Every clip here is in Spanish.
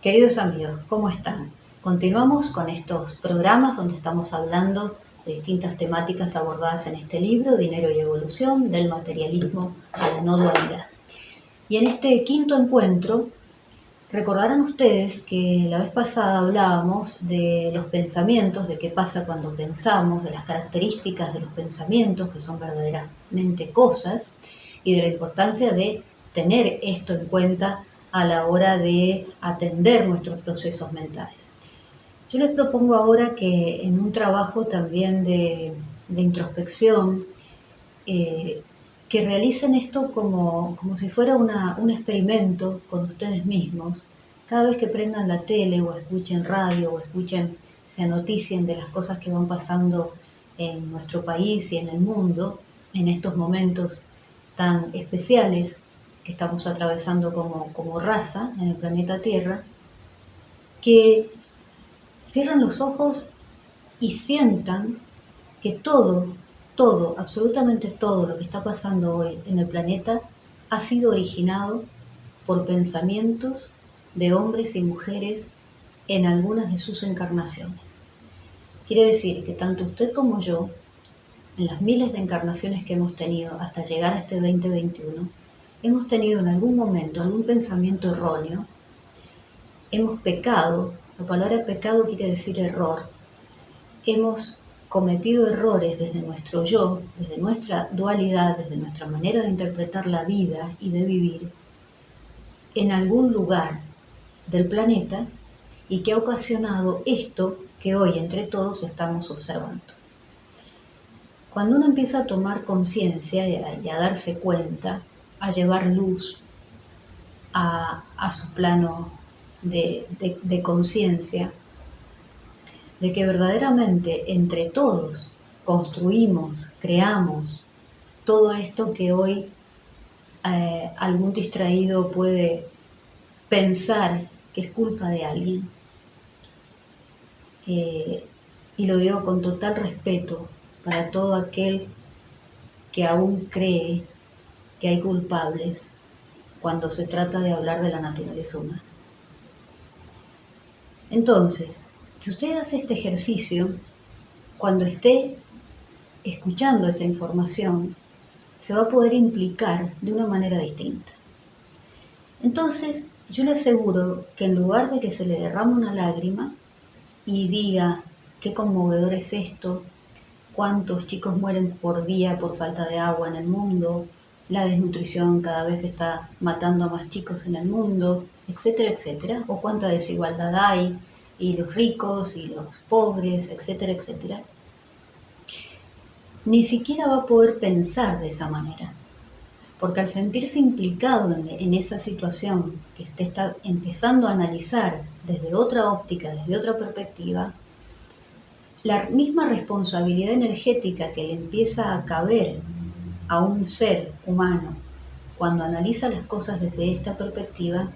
Queridos amigos, ¿cómo están? Continuamos con estos programas donde estamos hablando de distintas temáticas abordadas en este libro, Dinero y Evolución, del materialismo a la no dualidad. Y en este quinto encuentro, recordarán ustedes que la vez pasada hablábamos de los pensamientos, de qué pasa cuando pensamos, de las características de los pensamientos, que son verdaderamente cosas, y de la importancia de tener esto en cuenta a la hora de atender nuestros procesos mentales. Yo les propongo ahora que en un trabajo también de introspección, que realicen esto como si fuera un experimento con ustedes mismos. Cada vez que prendan la tele o escuchen radio o escuchen, se noticien de las cosas que van pasando en nuestro país y en el mundo, en estos momentos tan especiales que estamos atravesando como raza en el planeta Tierra, que cierren los ojos y sientan que todo, absolutamente todo lo que está pasando hoy en el planeta ha sido originado por pensamientos de hombres y mujeres en algunas de sus encarnaciones. Quiere decir que tanto usted como yo, en las miles de encarnaciones que hemos tenido hasta llegar a este 2021, hemos tenido en algún momento algún pensamiento erróneo, hemos pecado. La palabra pecado quiere decir error. Hemos cometido errores desde nuestro yo, desde nuestra dualidad, desde nuestra manera de interpretar la vida y de vivir en algún lugar del planeta, y que ha ocasionado esto que hoy entre todos estamos observando. Cuando uno empieza a tomar conciencia y a darse cuenta, a llevar luz a su plano de conciencia, de que verdaderamente entre todos construimos, creamos todo esto que hoy algún distraído puede pensar que es culpa de alguien. Y lo digo con total respeto para todo aquel que aún cree que hay culpables cuando se trata de hablar de la naturaleza humana. Entonces, si usted hace este ejercicio, cuando esté escuchando esa información, se va a poder implicar de una manera distinta. Entonces, yo le aseguro que en lugar de que se le derrame una lágrima y diga qué conmovedor es esto, cuántos chicos mueren por día por falta de agua en el mundo, la desnutrición cada vez está matando a más chicos en el mundo, etcétera, etcétera, o cuánta desigualdad hay, y los ricos y los pobres, etcétera, etcétera, ni siquiera va a poder pensar de esa manera. Porque al sentirse implicado en esa situación que usted está empezando a analizar desde otra óptica, desde otra perspectiva, la misma responsabilidad energética que le empieza a caber a un ser humano cuando analiza las cosas desde esta perspectiva,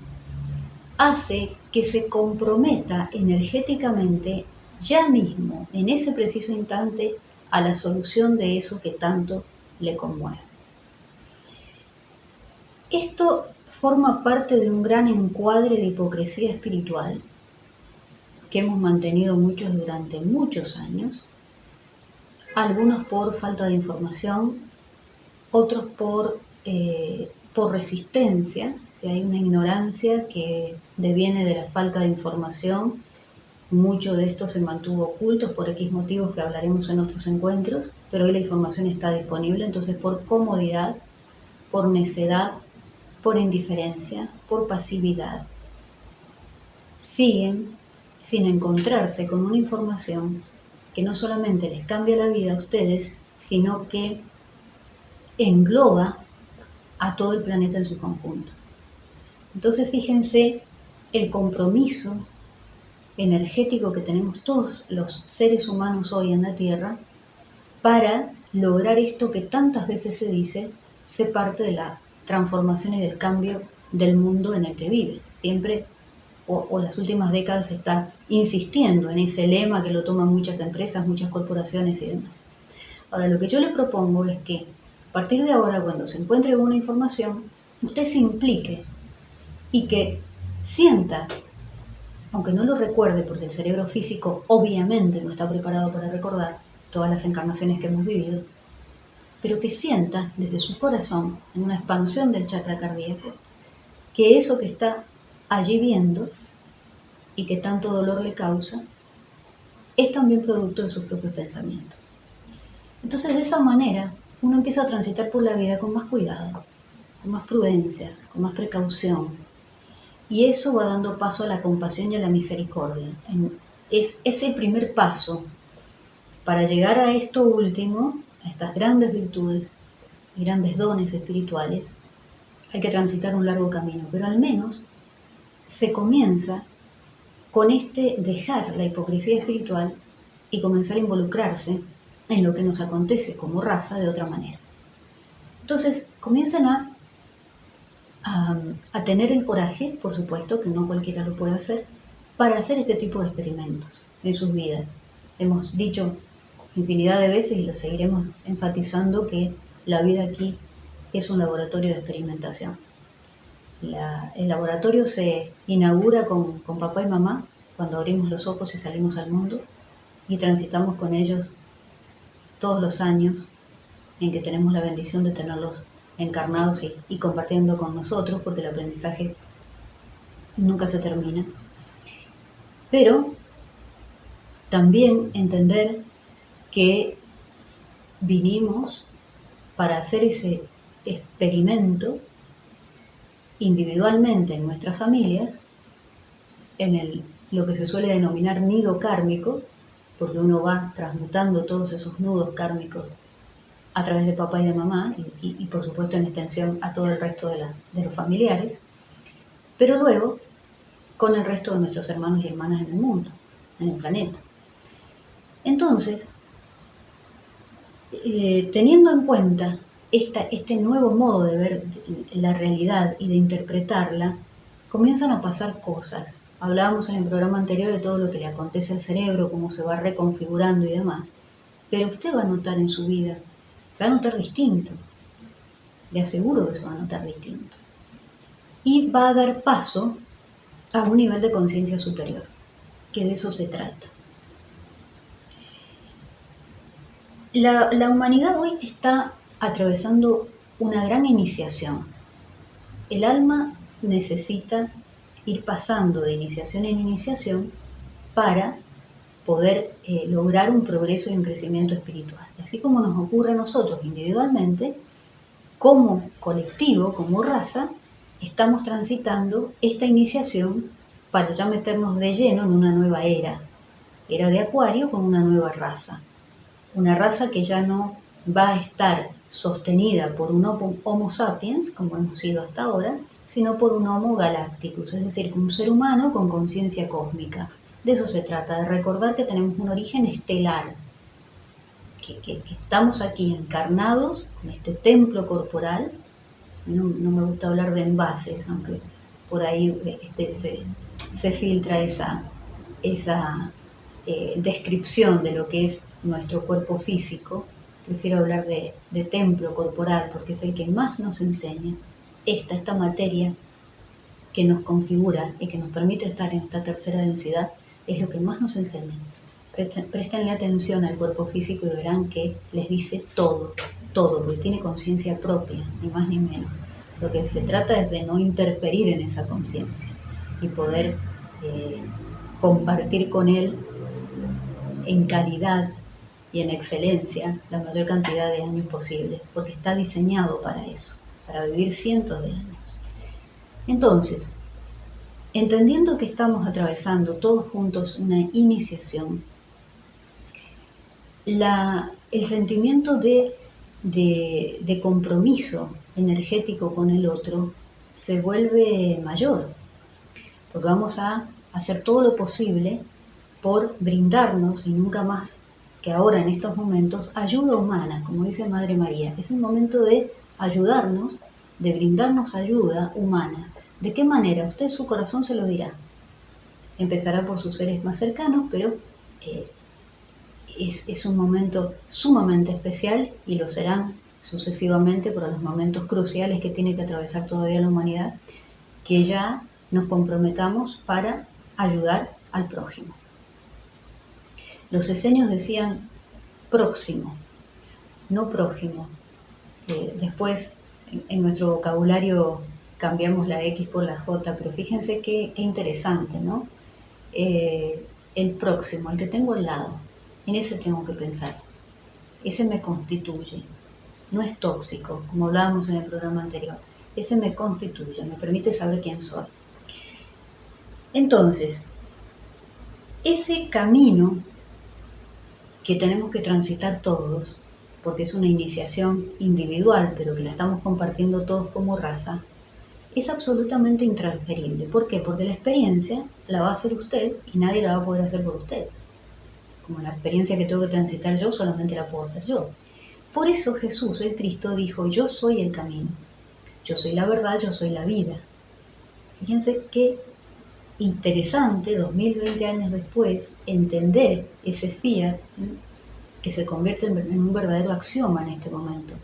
hace que se comprometa energéticamente ya mismo, en ese preciso instante, a la solución de eso que tanto le conmueve. Esto forma parte de un gran encuadre de hipocresía espiritual que hemos mantenido muchos durante muchos años, algunos por falta de información, otros por resistencia. Si hay una ignorancia que deviene de la falta de información, mucho de esto se mantuvo oculto por X motivos que hablaremos en otros encuentros, pero hoy la información está disponible, entonces por comodidad, por necedad, por indiferencia, por pasividad, siguen sin encontrarse con una información que no solamente les cambia la vida a ustedes, sino que engloba a todo el planeta en su conjunto. Entonces fíjense el compromiso energético que tenemos todos los seres humanos hoy en la Tierra para lograr esto que tantas veces se dice, ser parte de la transformación y del cambio del mundo en el que vives. Siempre, o las últimas décadas, se está insistiendo en ese lema que lo toman muchas empresas, muchas corporaciones y demás. Ahora, lo que yo le propongo es que a partir de ahora, cuando se encuentre una información, usted se implique y que sienta aunque no lo recuerde, porque el cerebro físico obviamente no está preparado para recordar todas las encarnaciones que hemos vivido, pero que sienta desde su corazón, en una expansión del chakra cardíaco, que eso que está allí viendo y que tanto dolor le causa, es también producto de sus propios pensamientos. Entonces, de esa manera, uno empieza a transitar por la vida con más cuidado, con más prudencia, con más precaución. Y eso va dando paso a la compasión y a la misericordia. Es el primer paso para llegar a esto último, a estas grandes virtudes y grandes dones espirituales. Hay que transitar un largo camino, pero al menos se comienza con dejar la hipocresía espiritual y comenzar a involucrarse en lo que nos acontece como raza de otra manera. Entonces comienzan a tener el coraje, por supuesto que no cualquiera lo puede hacer, para hacer este tipo de experimentos en sus vidas. Hemos dicho infinidad de veces y lo seguiremos enfatizando que la vida aquí es un laboratorio de experimentación. El laboratorio se inaugura con papá y mamá cuando abrimos los ojos y salimos al mundo y transitamos con ellos todos los años en que tenemos la bendición de tenerlos encarnados y compartiendo con nosotros, porque el aprendizaje nunca se termina. Pero también entender que vinimos para hacer ese experimento individualmente en nuestras familias, en lo que se suele denominar nido kármico, porque uno va transmutando todos esos nudos kármicos a través de papá y de mamá, y por supuesto en extensión a todo el resto de los familiares, pero luego con el resto de nuestros hermanos y hermanas en el mundo, en el planeta. Entonces, teniendo en cuenta este nuevo modo de ver la realidad y de interpretarla, comienzan a pasar cosas. Hablábamos en el programa anterior de todo lo que le acontece al cerebro, cómo se va reconfigurando y demás, pero usted va a notar en su vida, se va a notar distinto, le aseguro que se va a notar distinto, y va a dar paso a un nivel de conciencia superior, que de eso se trata. La humanidad hoy está atravesando una gran iniciación. El alma necesita ir pasando de iniciación en iniciación para poder lograr un progreso y un crecimiento espiritual. Así como nos ocurre a nosotros individualmente, como colectivo, como raza, estamos transitando esta iniciación para ya meternos de lleno en una nueva era de Acuario con una nueva raza. Una raza que ya no va a estar sostenida por un Homo sapiens, como hemos sido hasta ahora, sino por un Homo galacticus, es decir, un ser humano con conciencia cósmica. De eso se trata, de recordar que tenemos un origen estelar, que estamos aquí encarnados con este templo corporal. No me gusta hablar de envases, aunque por ahí se filtra esa descripción de lo que es nuestro cuerpo físico. Prefiero hablar de templo corporal porque es el que más nos enseña esta materia que nos configura y que nos permite estar en esta tercera densidad, es lo que más nos enseña. Préstenle atención al cuerpo físico y verán que les dice todo, porque tiene conciencia propia, ni más ni menos. Lo que se trata es de no interferir en esa conciencia y poder compartir con él en calidad y en excelencia la mayor cantidad de años posibles, porque está diseñado para eso, para vivir cientos de años. Entonces, entendiendo que estamos atravesando todos juntos una iniciación, el sentimiento de compromiso energético con el otro se vuelve mayor, porque vamos a hacer todo lo posible por brindarnos, y nunca más que ahora en estos momentos, ayuda humana, como dice Madre María. Es el momento de ayudarnos, de brindarnos ayuda humana. ¿De qué manera? Usted su corazón se lo dirá. Empezará por sus seres más cercanos, pero es un momento sumamente especial y lo serán sucesivamente por los momentos cruciales que tiene que atravesar todavía la humanidad, que ya nos comprometamos para ayudar al prójimo. Los esenios decían próximo, no prójimo. Después en nuestro vocabulario cambiamos la X por la J, pero fíjense qué interesante, ¿no? El próximo, el que tengo al lado, en ese tengo que pensar. Ese me constituye, no es tóxico, como hablábamos en el programa anterior. Ese me constituye, me permite saber quién soy. Entonces, ese camino que tenemos que transitar todos, porque es una iniciación individual, pero que la estamos compartiendo todos como raza, es absolutamente intransferible. ¿Por qué? Porque la experiencia la va a hacer usted y nadie la va a poder hacer por usted. Como la experiencia que tengo que transitar yo, solamente la puedo hacer yo. Por eso Jesús, el Cristo, dijo: yo soy el camino, yo soy la verdad, yo soy la vida. Fíjense qué interesante, 2020 años después, entender ese fiat que se convierte en un verdadero axioma en este momento.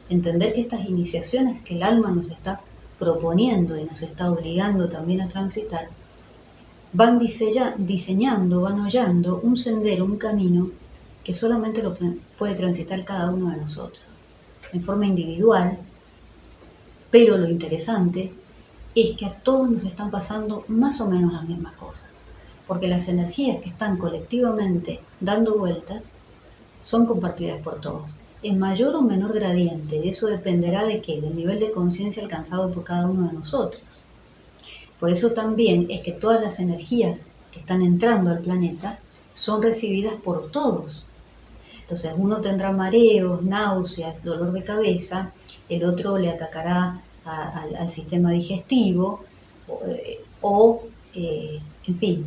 Entender que estas iniciaciones que el alma nos está proponiendo y nos está obligando también a transitar, van diseñando, van hollando un sendero, un camino que solamente lo puede transitar cada uno de nosotros, en forma individual, pero lo interesante es que a todos nos están pasando más o menos las mismas cosas, porque las energías que están colectivamente dando vueltas son compartidas por todos, en mayor o menor gradiente. Eso dependerá de qué, del nivel de conciencia alcanzado por cada uno de nosotros. Por eso también es que todas las energías que están entrando al planeta son recibidas por todos. Entonces uno tendrá mareos, náuseas, dolor de cabeza, el otro le atacará al sistema digestivo en fin,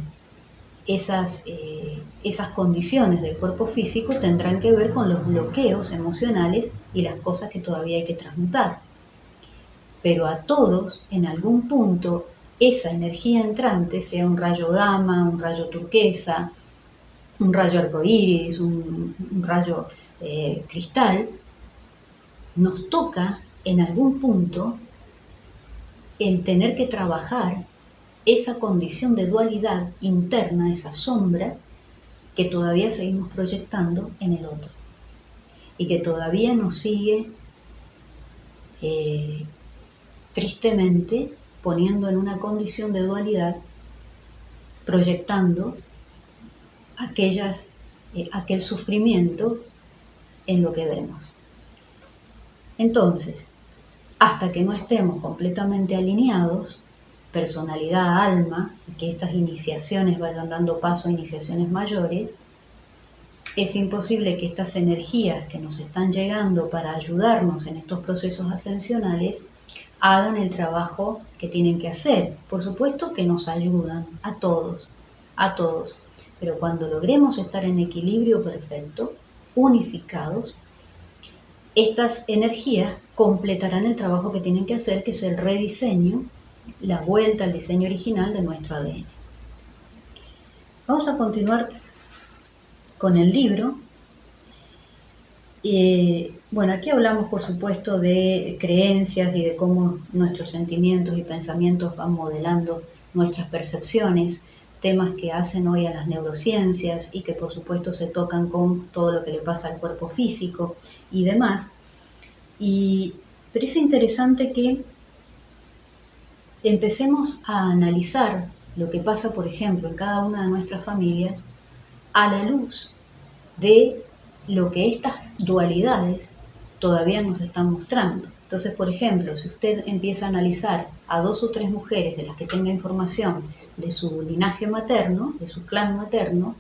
esas condiciones del cuerpo físico tendrán que ver con los bloqueos emocionales y las cosas que todavía hay que transmutar. Pero a todos, en algún punto, esa energía entrante, sea un rayo gamma, un rayo turquesa, un rayo arcoíris, un rayo cristal, nos toca en algún punto el tener que trabajar esa condición de dualidad interna, esa sombra que todavía seguimos proyectando en el otro y que todavía nos sigue tristemente poniendo en una condición de dualidad, proyectando aquel sufrimiento en lo que vemos. Entonces, hasta que no estemos completamente alineados, personalidad, alma, y que estas iniciaciones vayan dando paso a iniciaciones mayores, es imposible que estas energías que nos están llegando para ayudarnos en estos procesos ascensionales hagan el trabajo que tienen que hacer. Por supuesto que nos ayudan a todos, pero cuando logremos estar en equilibrio perfecto, unificados, estas energías completarán el trabajo que tienen que hacer, que es el rediseño, la vuelta al diseño original de nuestro ADN. Vamos a continuar con el libro. Bueno, aquí hablamos, por supuesto, de creencias y de cómo nuestros sentimientos y pensamientos van modelando nuestras percepciones, temas que hacen hoy a las neurociencias y que, por supuesto, se tocan con todo lo que le pasa al cuerpo físico y demás. Pero es interesante que empecemos a analizar lo que pasa, por ejemplo, en cada una de nuestras familias a la luz de lo que estas dualidades todavía nos están mostrando. Entonces, por ejemplo, si usted empieza a analizar a 2 o 3 mujeres de las que tenga información de su linaje materno, de su clan materno,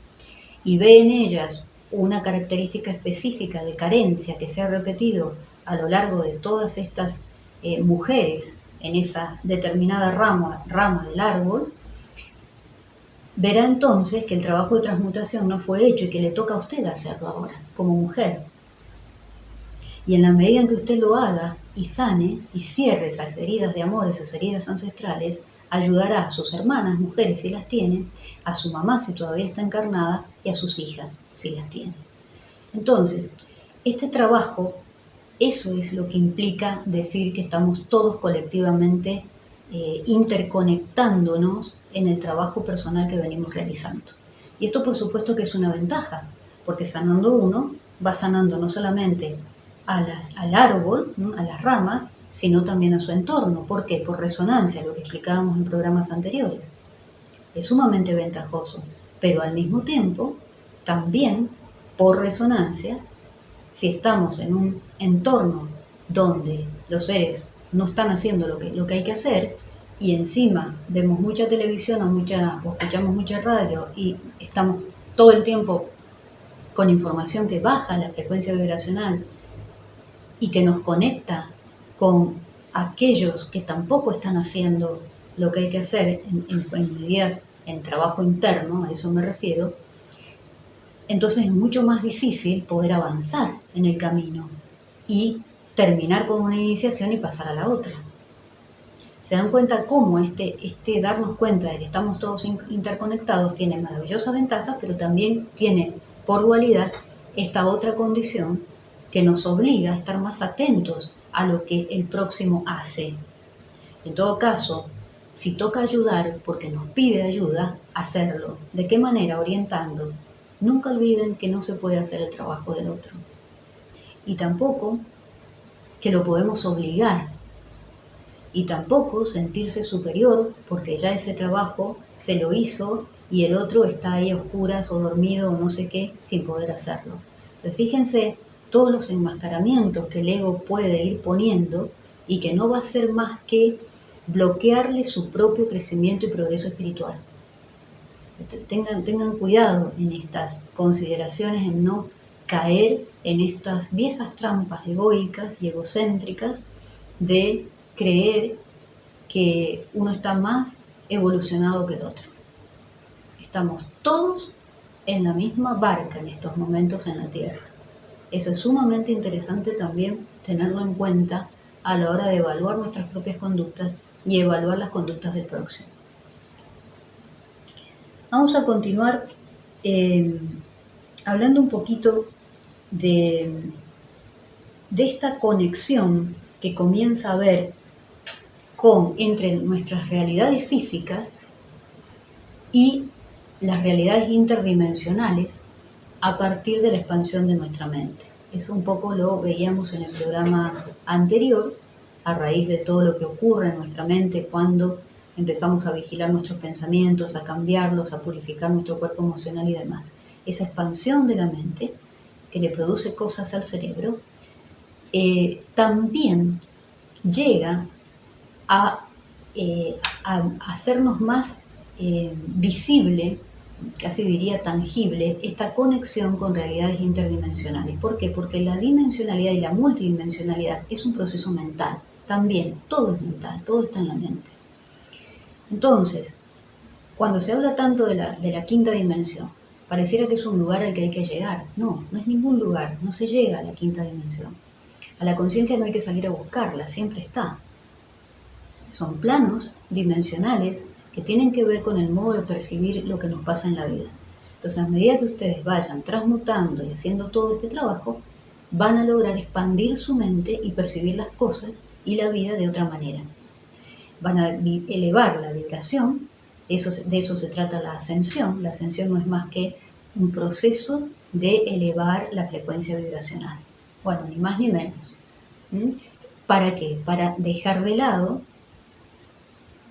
y ve en ellas una característica específica de carencia que se ha repetido a lo largo de todas estas mujeres en esa determinada rama del árbol, verá entonces que el trabajo de transmutación no fue hecho y que le toca a usted hacerlo ahora, como mujer. Y en la medida en que usted lo haga y sane y cierre esas heridas de amor, esas heridas ancestrales, ayudará a sus hermanas, mujeres si las tiene, a su mamá si todavía está encarnada y a sus hijas si las tiene. Entonces, este trabajo, eso es lo que implica decir que estamos todos colectivamente interconectándonos en el trabajo personal que venimos realizando. Y esto por supuesto que es una ventaja, porque sanando uno va sanando no solamente al árbol, ¿no?, a las ramas, sino también a su entorno. ¿Por qué? Por resonancia, lo que explicábamos en programas anteriores. Es sumamente ventajoso, pero al mismo tiempo, también por resonancia, si estamos en un entorno donde los seres no están haciendo lo que hay que hacer, y encima vemos mucha televisión o escuchamos mucha radio y estamos todo el tiempo con información que baja la frecuencia vibracional y que nos conecta con aquellos que tampoco están haciendo lo que hay que hacer en medidas en trabajo interno, a eso me refiero, entonces es mucho más difícil poder avanzar en el camino y terminar con una iniciación y pasar a la otra. Se dan cuenta cómo este darnos cuenta de que estamos todos interconectados tiene maravillosas ventajas, pero también tiene por dualidad esta otra condición que nos obliga a estar más atentos a lo que el próximo hace. En todo caso, si toca ayudar porque nos pide ayuda, hacerlo. ¿De qué manera? Orientando. Nunca olviden que no se puede hacer el trabajo del otro. Y tampoco que lo podemos obligar. Y tampoco sentirse superior porque ya ese trabajo se lo hizo y el otro está ahí a oscuras o dormido o no sé qué sin poder hacerlo. Entonces fíjense todos los enmascaramientos que el ego puede ir poniendo y que no va a ser más que bloquearle su propio crecimiento y progreso espiritual. Tengan cuidado en estas consideraciones, en no caer en estas viejas trampas egoicas y egocéntricas de creer que uno está más evolucionado que el otro. Estamos todos en la misma barca en estos momentos en la Tierra. Eso es sumamente interesante también tenerlo en cuenta a la hora de evaluar nuestras propias conductas y evaluar las conductas del próximo. Vamos a continuar hablando un poquito de esta conexión que comienza a haber entre nuestras realidades físicas y las realidades interdimensionales a partir de la expansión de nuestra mente. Eso un poco lo veíamos en el programa anterior, a raíz de todo lo que ocurre en nuestra mente cuando empezamos a vigilar nuestros pensamientos, a cambiarlos, a purificar nuestro cuerpo emocional y demás. Esa expansión de la mente que le produce cosas al cerebro también llega a hacernos más visible, casi diría tangible, esta conexión con realidades interdimensionales. ¿Por qué? Porque la dimensionalidad y la multidimensionalidad es un proceso mental. También, todo es mental, todo está en la mente. Entonces, cuando se habla tanto de la quinta dimensión, pareciera que es un lugar al que hay que llegar. No, no es ningún lugar, no se llega a la quinta dimensión. A la conciencia no hay que salir a buscarla, siempre está. Son planos dimensionales que tienen que ver con el modo de percibir lo que nos pasa en la vida. Entonces, a medida que ustedes vayan transmutando y haciendo todo este trabajo, van a lograr expandir su mente y percibir las cosas y la vida de otra manera. Van a elevar la vibración, de eso se trata la ascensión. La ascensión no es más que un proceso de elevar la frecuencia vibracional. Bueno, ni más ni menos. ¿Para qué? Para dejar de lado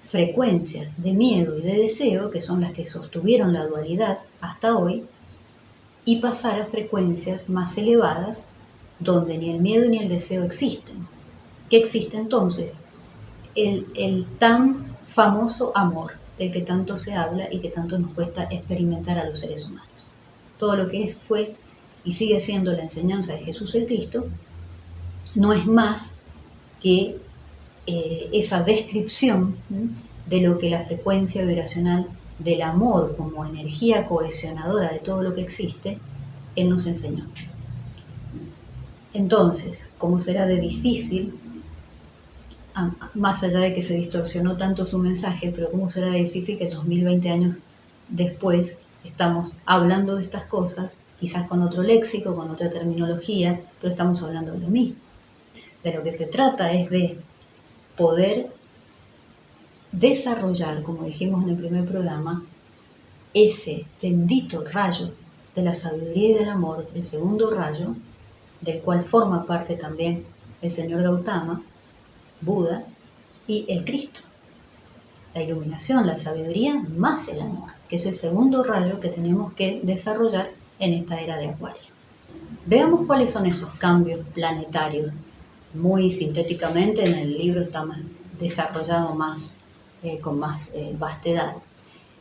frecuencias de miedo y de deseo, que son las que sostuvieron la dualidad hasta hoy, y pasar a frecuencias más elevadas, donde ni el miedo ni el deseo existen. ¿Qué existe entonces? El tan famoso amor, del que tanto se habla y que tanto nos cuesta experimentar a los seres humanos. Todo lo que fue y sigue siendo la enseñanza de Jesús el Cristo, no es más que esa descripción de lo que la frecuencia vibracional del amor como energía cohesionadora de todo lo que existe, Él nos enseñó. Entonces, ¿cómo será de difícil, más allá de que se distorsionó tanto su mensaje, pero cómo será de difícil que 2020 años después estamos hablando de estas cosas, quizás con otro léxico, con otra terminología, pero estamos hablando de lo mismo? De lo que se trata es de poder desarrollar, como dijimos en el primer programa, ese bendito rayo de la sabiduría y del amor, el segundo rayo, del cual forma parte también el señor Gautama, Buda y el Cristo. La iluminación, la sabiduría más el amor, que es el segundo rayo que tenemos que desarrollar en esta era de Acuario. Veamos cuáles son esos cambios planetarios. Muy sintéticamente en el libro está más desarrollado con más vastedad.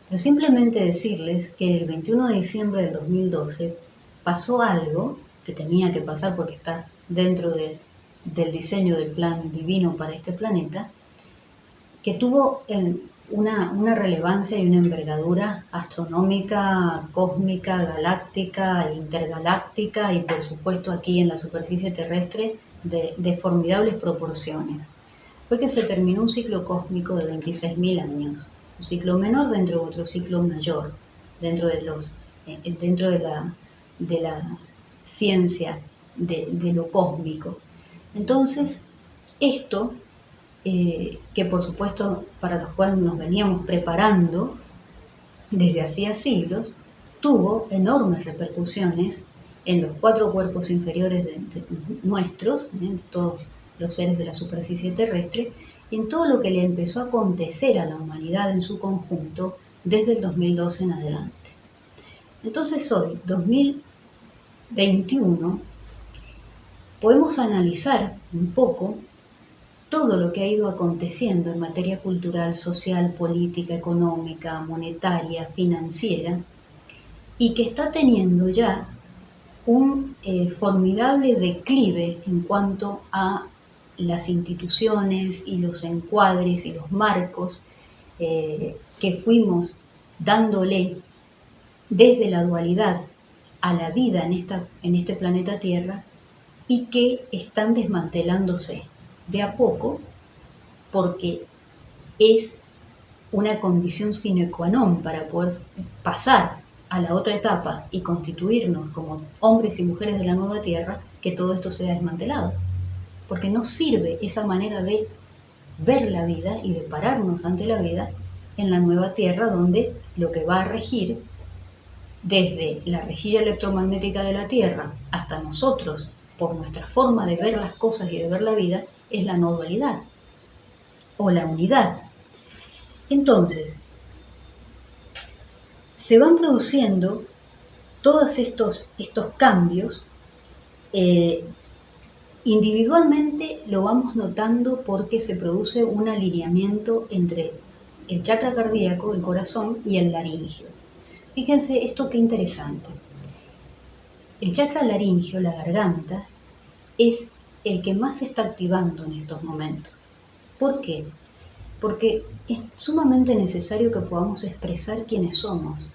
Pero simplemente decirles que el 21 de diciembre del 2012 pasó algo que tenía que pasar porque está dentro del diseño del plan divino para este planeta, que tuvo una relevancia y una envergadura astronómica, cósmica, galáctica, intergaláctica y por supuesto aquí en la superficie terrestre de formidables proporciones. Fue que se terminó un ciclo cósmico de 26.000 años, un ciclo menor dentro de otro ciclo mayor, dentro de la ciencia de lo cósmico. Entonces, esto que por supuesto para los cuales nos veníamos preparando desde hacía siglos, tuvo enormes repercusiones en los 4 cuerpos inferiores de nuestros, de todos los seres de la superficie terrestre, y en todo lo que le empezó a acontecer a la humanidad en su conjunto desde el 2012 en adelante. Entonces hoy, 2021, podemos analizar un poco todo lo que ha ido aconteciendo en materia cultural, social, política, económica, monetaria, financiera, y que está teniendo ya un formidable declive en cuanto a las instituciones y los encuadres y los marcos que fuimos dándole desde la dualidad a la vida en este planeta Tierra y que están desmantelándose de a poco, porque es una condición sine qua non para poder pasar a la otra etapa y constituirnos como hombres y mujeres de la nueva tierra, que todo esto sea desmantelado. Porque no sirve esa manera de ver la vida y de pararnos ante la vida en la nueva tierra, donde lo que va a regir desde la rejilla electromagnética de la tierra hasta nosotros, por nuestra forma de ver las cosas y de ver la vida, es la no dualidad o la unidad. Entonces, se van produciendo todos estos cambios. Individualmente lo vamos notando porque se produce un alineamiento entre el chakra cardíaco, el corazón, y el laringio. Fíjense esto qué interesante. El chakra laringio, la garganta, es el que más se está activando en estos momentos. ¿Por qué? Porque es sumamente necesario que podamos expresar quiénes somos.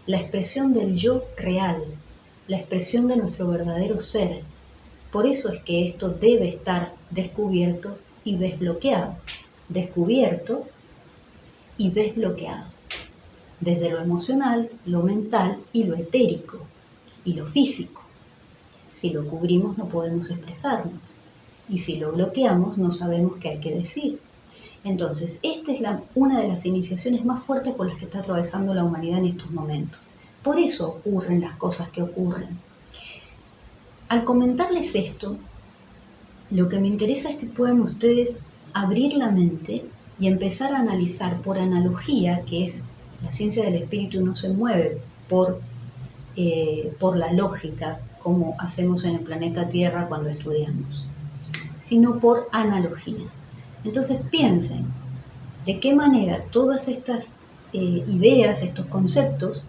La expresión del yo real, la expresión de nuestro verdadero ser. Por eso es que esto debe estar descubierto y desbloqueado. Descubierto y desbloqueado. Desde lo emocional, lo mental y lo etérico y lo físico. Si lo cubrimos no podemos expresarnos. Y si lo bloqueamos no sabemos qué hay que decir. Entonces, esta es una de las iniciaciones más fuertes por las que está atravesando la humanidad en estos momentos. Por eso ocurren las cosas que ocurren. Al comentarles esto, lo que me interesa es que puedan ustedes abrir la mente y empezar a analizar por analogía, que es la ciencia del espíritu no se mueve por la lógica, como hacemos en el planeta Tierra cuando estudiamos, sino por analogía. Entonces piensen de qué manera todas estas ideas, estos conceptos,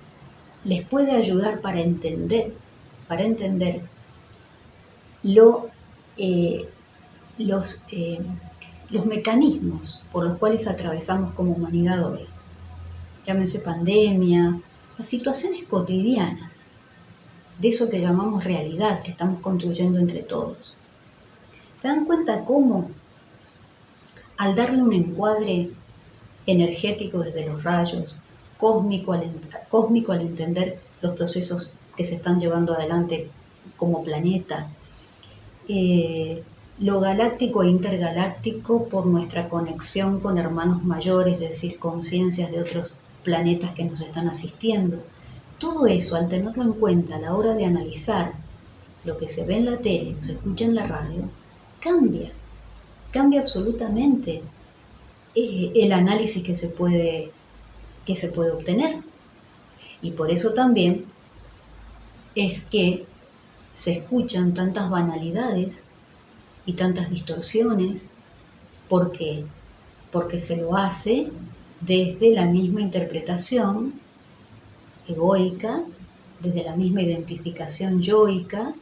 les puede ayudar para entender los mecanismos por los cuales atravesamos como humanidad hoy. Llámense pandemia, las situaciones cotidianas, de eso que llamamos realidad, que estamos construyendo entre todos. ¿Se dan cuenta cómo, al darle un encuadre energético desde los rayos, cósmico al entender los procesos que se están llevando adelante como planeta, lo galáctico e intergaláctico por nuestra conexión con hermanos mayores, es decir, conciencias de otros planetas que nos están asistiendo. Todo eso, al tenerlo en cuenta a la hora de analizar lo que se ve en la tele o se escucha en la radio, cambia absolutamente el análisis que se puede obtener. Y por eso también es que se escuchan tantas banalidades y tantas distorsiones. ¿Por qué? Porque se lo hace desde la misma interpretación egoica, desde la misma identificación yoica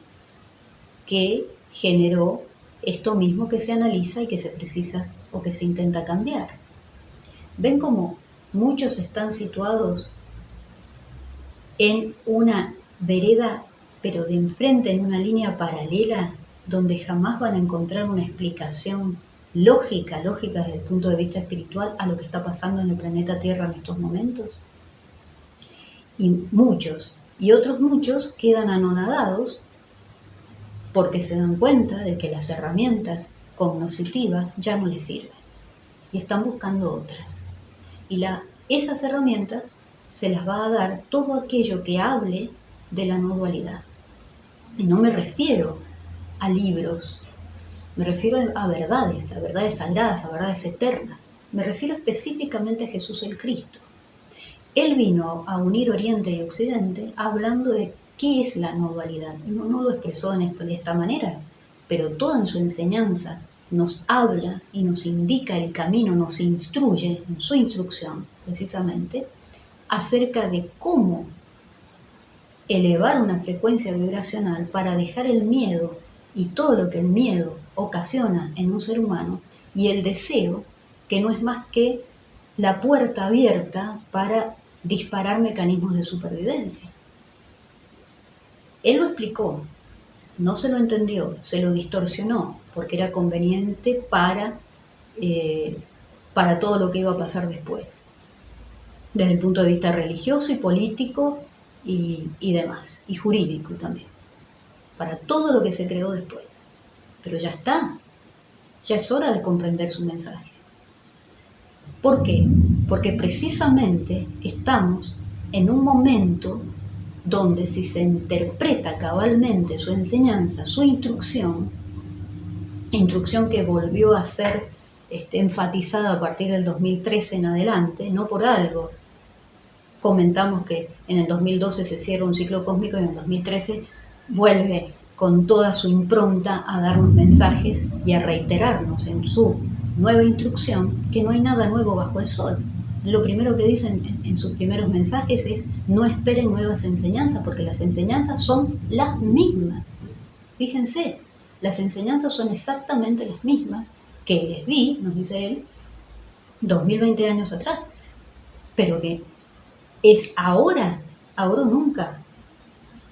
que generó esto mismo que se analiza y que se precisa o que se intenta cambiar. ¿Ven cómo muchos están situados en una vereda, pero de enfrente, en una línea paralela, donde jamás van a encontrar una explicación lógica desde el punto de vista espiritual a lo que está pasando en el planeta Tierra en estos momentos? Y otros muchos quedan anonadados porque se dan cuenta de que las herramientas cognitivas ya no les sirven y están buscando otras. Y esas herramientas se las va a dar todo aquello que hable de la no dualidad. Y no me refiero a libros, me refiero a verdades sagradas, a verdades eternas. Me refiero específicamente a Jesús el Cristo. Él vino a unir Oriente y Occidente hablando de qué es la no dualidad. No lo expresó de esta manera, pero toda en su enseñanza nos habla y nos indica el camino, nos instruye en su instrucción, precisamente, acerca de cómo elevar una frecuencia vibracional para dejar el miedo y todo lo que el miedo ocasiona en un ser humano, y el deseo, que no es más que la puerta abierta para disparar mecanismos de supervivencia. Él lo explicó, no se lo entendió, se lo distorsionó, porque era conveniente para todo lo que iba a pasar después, desde el punto de vista religioso y político y demás, y jurídico también, para todo lo que se creó después. Pero ya está, ya es hora de comprender su mensaje. ¿Por qué? Porque precisamente estamos en un momento donde, si se interpreta cabalmente su enseñanza, su instrucción que volvió a ser enfatizada a partir del 2013 en adelante, no por algo. Comentamos que en el 2012 se cierra un ciclo cósmico y en el 2013 vuelve con toda su impronta a darnos mensajes y a reiterarnos en su nueva instrucción que no hay nada nuevo bajo el sol. Lo primero que dicen en sus primeros mensajes es: no esperen nuevas enseñanzas, porque las enseñanzas son las mismas. Fíjense, las enseñanzas son exactamente las mismas que les di, nos dice él, 2020 años atrás, pero que es ahora o nunca,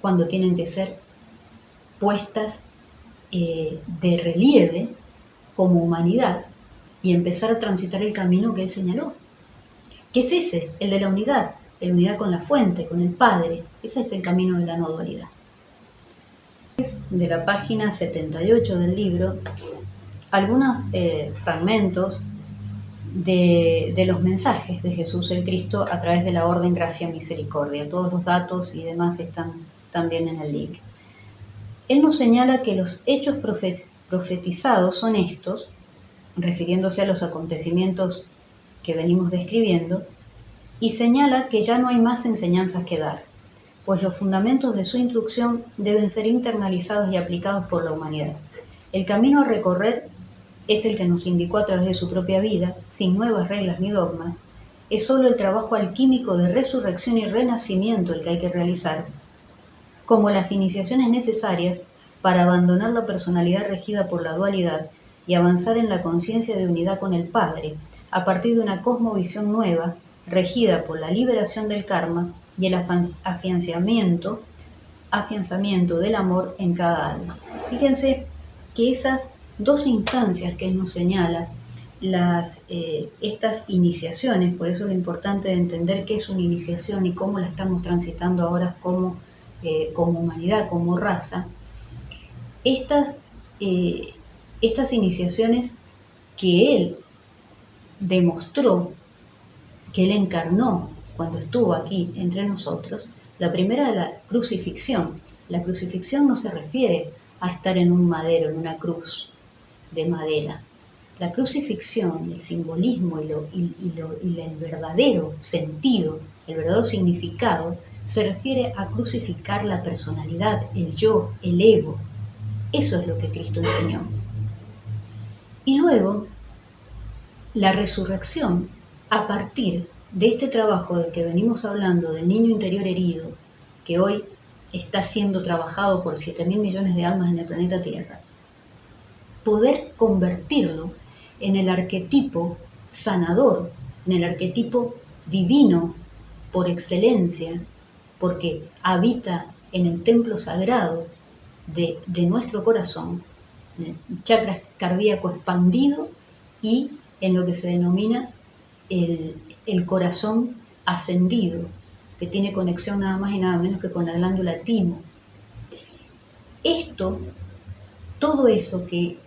cuando tienen que ser puestas de relieve como humanidad y empezar a transitar el camino que él señaló. ¿Qué es ese? El de la unidad con la fuente, con el Padre. Ese es el camino de la no dualidad. De la página 78 del libro, algunos fragmentos de los mensajes de Jesús el Cristo a través de la Orden Gracia Misericordia. Todos los datos y demás están también en el libro. Él nos señala que los hechos profetizados son estos, refiriéndose a los acontecimientos que venimos describiendo, y señala que ya no hay más enseñanzas que dar, pues los fundamentos de su instrucción deben ser internalizados y aplicados por la humanidad. El camino a recorrer es el que nos indicó a través de su propia vida, sin nuevas reglas ni dogmas. Es solo el trabajo alquímico de resurrección y renacimiento el que hay que realizar, como las iniciaciones necesarias para abandonar la personalidad regida por la dualidad y avanzar en la conciencia de unidad con el Padre, a partir de una cosmovisión nueva, regida por la liberación del karma y el afianzamiento del amor en cada alma. Fíjense que esas dos instancias que él nos señala, estas iniciaciones, por eso es lo importante de entender qué es una iniciación y cómo la estamos transitando ahora como humanidad, como raza, estas estas iniciaciones que él demostró, que él encarnó cuando estuvo aquí entre nosotros. La primera, la crucifixión. La crucifixión no se refiere a estar en un madero, en una cruz de madera. La crucifixión, el simbolismo y el verdadero sentido, el verdadero significado, se refiere a crucificar la personalidad, el yo, el ego. Eso es lo que Cristo enseñó. Y luego, la resurrección, a partir de este trabajo del que venimos hablando, del niño interior herido, que hoy está siendo trabajado por 7.000 millones de almas en el planeta Tierra, poder convertirlo en el arquetipo sanador, en el arquetipo divino por excelencia, porque habita en el templo sagrado de nuestro corazón, en el chakra cardíaco expandido y en lo que se denomina el corazón ascendido, que tiene conexión nada más y nada menos que con la glándula timo. Esto, todo eso que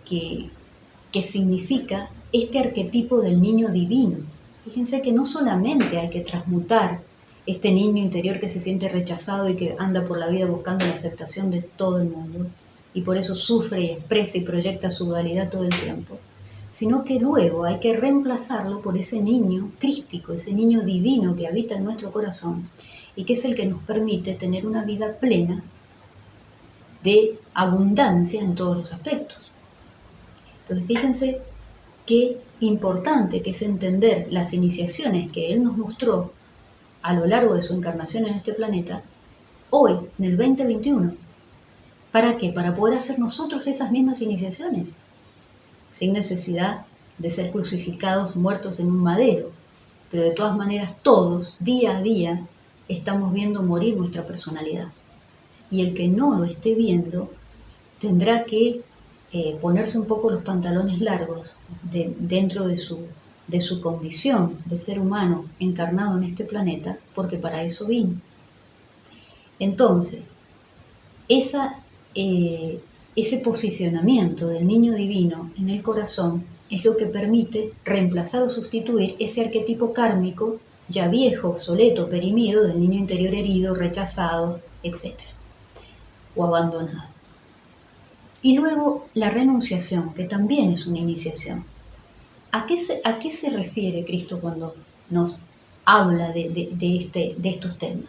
significa este arquetipo del niño divino. Fíjense que no solamente hay que transmutar este niño interior que se siente rechazado y que anda por la vida buscando la aceptación de todo el mundo, y por eso sufre y expresa y proyecta su dualidad todo el tiempo, sino que luego hay que reemplazarlo por ese niño crístico, ese niño divino que habita en nuestro corazón y que es el que nos permite tener una vida plena de abundancia en todos los aspectos. Entonces fíjense qué importante que es entender las iniciaciones que Él nos mostró a lo largo de su encarnación en este planeta, hoy, en el 2021. ¿Para qué? Para poder hacer nosotros esas mismas iniciaciones, sin necesidad de ser crucificados, muertos en un madero. Pero de todas maneras, todos, día a día, estamos viendo morir nuestra personalidad. Y el que no lo esté viendo, tendrá que ponerse un poco los pantalones largos dentro de su condición de ser humano encarnado en este planeta, porque para eso vino. Entonces, ese posicionamiento del niño divino en el corazón es lo que permite reemplazar o sustituir ese arquetipo kármico ya viejo, obsoleto, perimido del niño interior herido, rechazado, etc. o abandonado. Y luego la renunciación, que también es una iniciación. ¿A qué se refiere Cristo cuando nos habla de estos temas?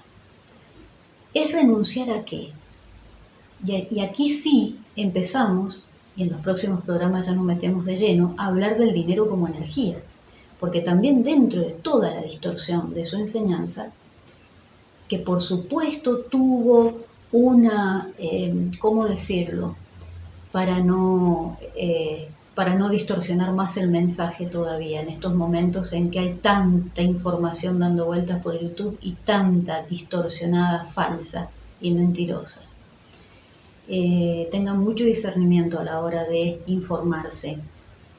¿Es renunciar a qué? Y aquí sí empezamos, y en los próximos programas ya nos metemos de lleno, a hablar del dinero como energía. Porque también dentro de toda la distorsión de su enseñanza, que por supuesto tuvo una, ¿cómo decirlo?, para no distorsionar más el mensaje todavía en estos momentos en que hay tanta información dando vueltas por YouTube y tanta distorsionada, falsa y mentirosa. Tengan mucho discernimiento a la hora de informarse.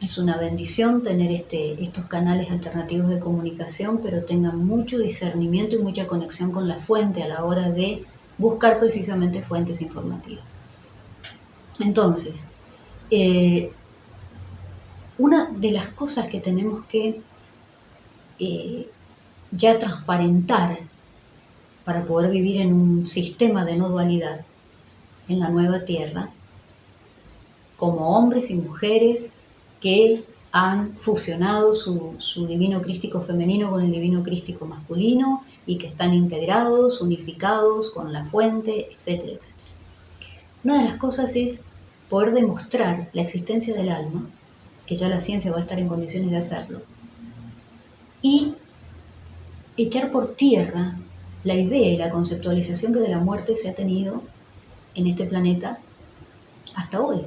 Es una bendición tener estos canales alternativos de comunicación, pero tengan mucho discernimiento y mucha conexión con la fuente a la hora de buscar precisamente fuentes informativas. Entonces, una de las cosas que tenemos que ya transparentar para poder vivir en un sistema de no dualidad en la nueva tierra, como hombres y mujeres que han fusionado su divino crístico femenino con el divino crístico masculino y que están integrados, unificados con la fuente, etcétera, etcétera. Una de las cosas es poder demostrar la existencia del alma, que ya la ciencia va a estar en condiciones de hacerlo, y echar por tierra la idea y la conceptualización que de la muerte se ha tenido en este planeta hasta hoy.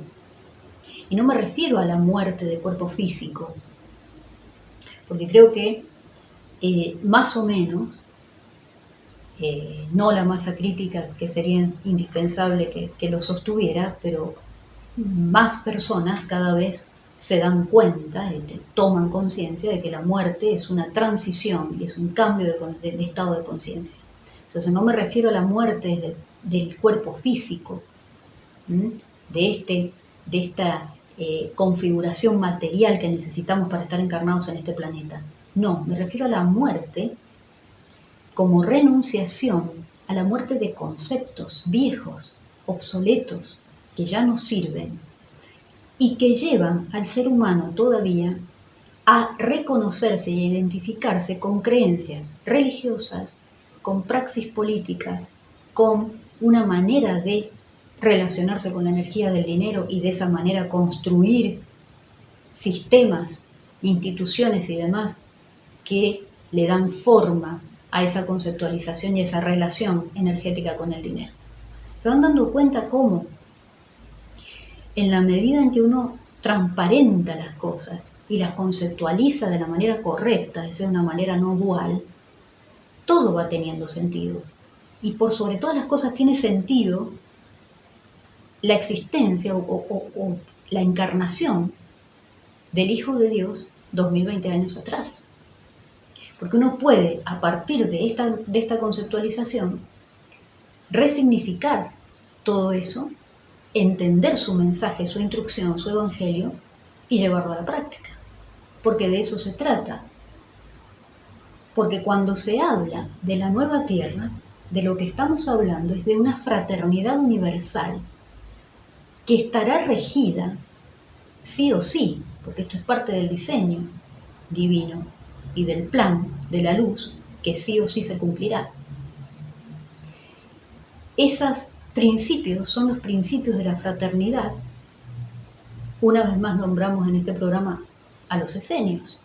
Y no me refiero a la muerte de cuerpo físico, porque creo que más o menos, no la masa crítica que sería indispensable que lo sostuviera, pero más personas cada vez se dan cuenta y toman conciencia de que la muerte es una transición y es un cambio de estado de conciencia. Entonces no me refiero a la muerte del cuerpo físico, de esta configuración material que necesitamos para estar encarnados en este planeta. No, me refiero a la muerte como renunciación a la muerte de conceptos viejos, obsoletos, que ya no sirven y que llevan al ser humano todavía a reconocerse y a identificarse con creencias religiosas, con praxis políticas, con una manera de relacionarse con la energía del dinero y de esa manera construir sistemas, instituciones y demás que le dan forma a esa conceptualización y esa relación energética con el dinero. Se van dando cuenta cómo, en la medida en que uno transparenta las cosas y las conceptualiza de la manera correcta, es decir, de una manera no dual, todo va teniendo sentido. Y por sobre todas las cosas tiene sentido la existencia o la encarnación del Hijo de Dios 2020 años atrás. Porque uno puede, a partir de esta conceptualización, resignificar todo eso, entender su mensaje, su instrucción, su evangelio y llevarlo a la práctica. Porque de eso se trata. Porque cuando se habla de la nueva tierra, de lo que estamos hablando es de una fraternidad universal que estará regida sí o sí, porque esto es parte del diseño divino y del plan de la luz, que sí o sí se cumplirá. Esos principios son los principios de la fraternidad. Una vez más nombramos en este programa a los esenios.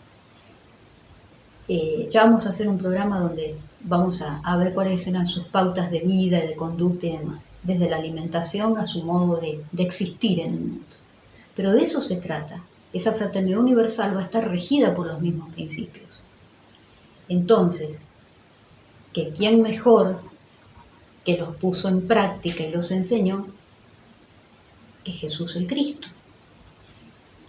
Ya vamos a hacer un programa donde vamos a ver cuáles eran sus pautas de vida y de conducta y demás, desde la alimentación a su modo de existir en el mundo. Pero de eso se trata. Esa fraternidad universal va a estar regida por los mismos principios. Entonces, que quién mejor que los puso en práctica y los enseñó que Jesús el Cristo.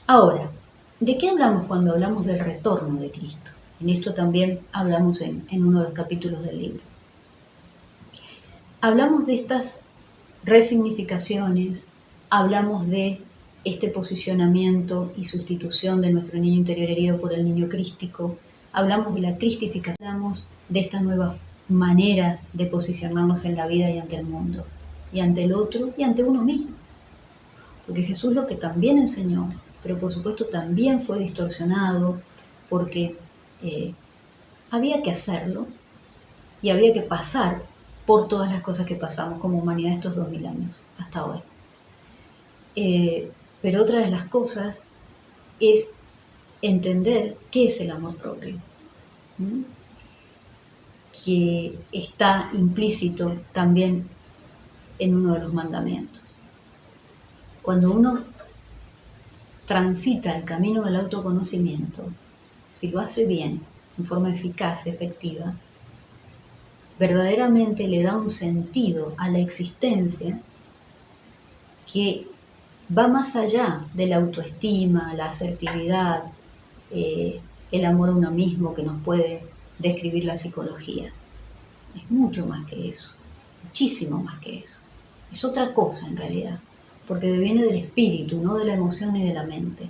Ahora, ¿de qué hablamos cuando hablamos del retorno de Cristo? En esto también hablamos en uno de los capítulos del libro. Hablamos de estas resignificaciones, hablamos de este posicionamiento y sustitución de nuestro niño interior herido por el niño crístico, hablamos de la cristificación, hablamos de esta nueva manera de posicionarnos en la vida y ante el mundo, y ante el otro y ante uno mismo. Porque Jesús lo que también enseñó, pero por supuesto también fue distorsionado, porque había que hacerlo y había que pasar por todas las cosas que pasamos como humanidad estos 2000 años, hasta hoy. Pero otra de las cosas es entender qué es el amor propio, que está implícito también en uno de los mandamientos. Cuando uno transita el camino del autoconocimiento, si lo hace bien, en forma eficaz, efectiva, verdaderamente le da un sentido a la existencia que va más allá de la autoestima, la asertividad, el amor a uno mismo que nos puede describir la psicología. Es mucho más que eso, muchísimo más que eso. Es otra cosa en realidad, porque deviene del espíritu, no de la emoción ni de la mente.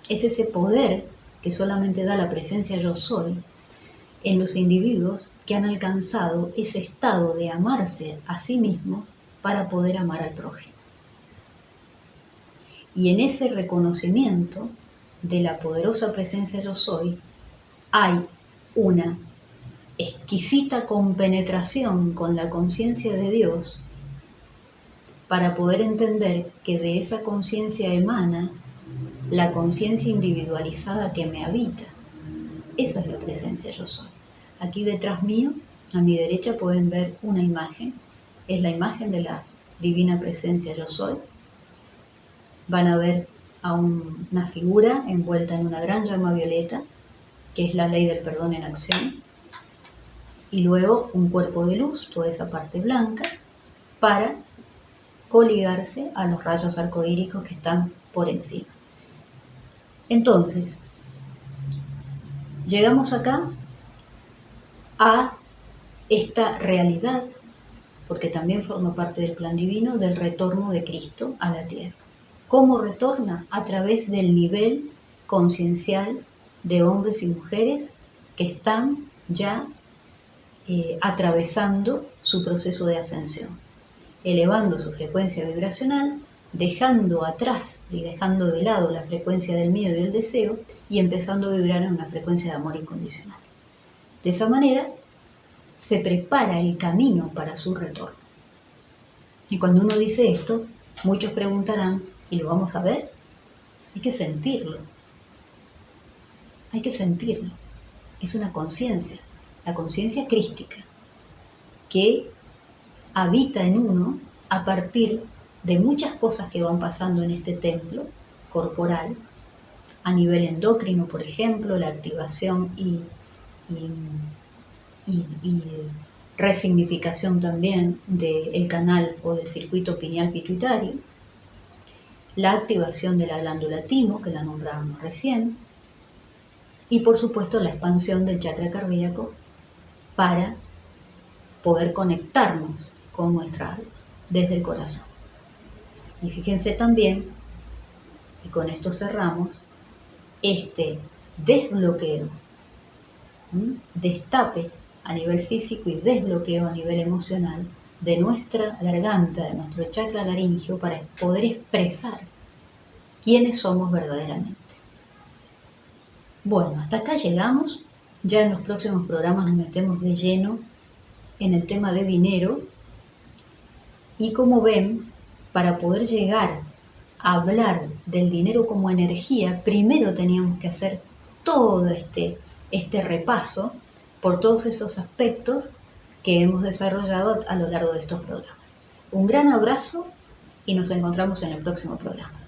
Es ese poder que solamente da la presencia yo soy en los individuos que han alcanzado ese estado de amarse a sí mismos para poder amar al prójimo. Y en ese reconocimiento de la poderosa presencia yo soy, hay una exquisita compenetración con la conciencia de Dios para poder entender que de esa conciencia emana la conciencia individualizada que me habita. Esa es la presencia yo soy. Aquí detrás mío, a mi derecha, pueden ver una imagen. Es la imagen de la divina presencia yo soy. Van a ver a una figura envuelta en una gran llama violeta, que es la ley del perdón en acción. Y luego un cuerpo de luz, toda esa parte blanca, para coligarse a los rayos arcoíricos que están por encima. Entonces, llegamos acá a esta realidad, porque también forma parte del plan divino del retorno de Cristo a la tierra. ¿Cómo retorna? A través del nivel conciencial de hombres y mujeres que están ya atravesando su proceso de ascensión, elevando su frecuencia vibracional, dejando atrás y dejando de lado la frecuencia del miedo y del deseo y empezando a vibrar en una frecuencia de amor incondicional. De esa manera se prepara el camino para su retorno. Y cuando uno dice esto, muchos preguntarán, ¿y lo vamos a ver? Hay que sentirlo. Hay que sentirlo. Es una conciencia, la conciencia crística, que habita en uno a partir de muchas cosas que van pasando en este templo corporal, a nivel endocrino, por ejemplo, la activación y resignificación también del canal o del circuito pineal pituitario, la activación de la glándula timo, que la nombrábamos recién, y por supuesto la expansión del chakra cardíaco para poder conectarnos con nuestra alma desde el corazón. Y fíjense también, y con esto cerramos, este desbloqueo, destape a nivel físico y desbloqueo a nivel emocional de nuestra garganta, de nuestro chakra laríngeo, para poder expresar quiénes somos verdaderamente. Bueno, hasta acá llegamos. Ya en los próximos programas nos metemos de lleno en el tema de dinero. Y como ven, para poder llegar a hablar del dinero como energía, primero teníamos que hacer todo este repaso por todos estos aspectos que hemos desarrollado a lo largo de estos programas. Un gran abrazo y nos encontramos en el próximo programa.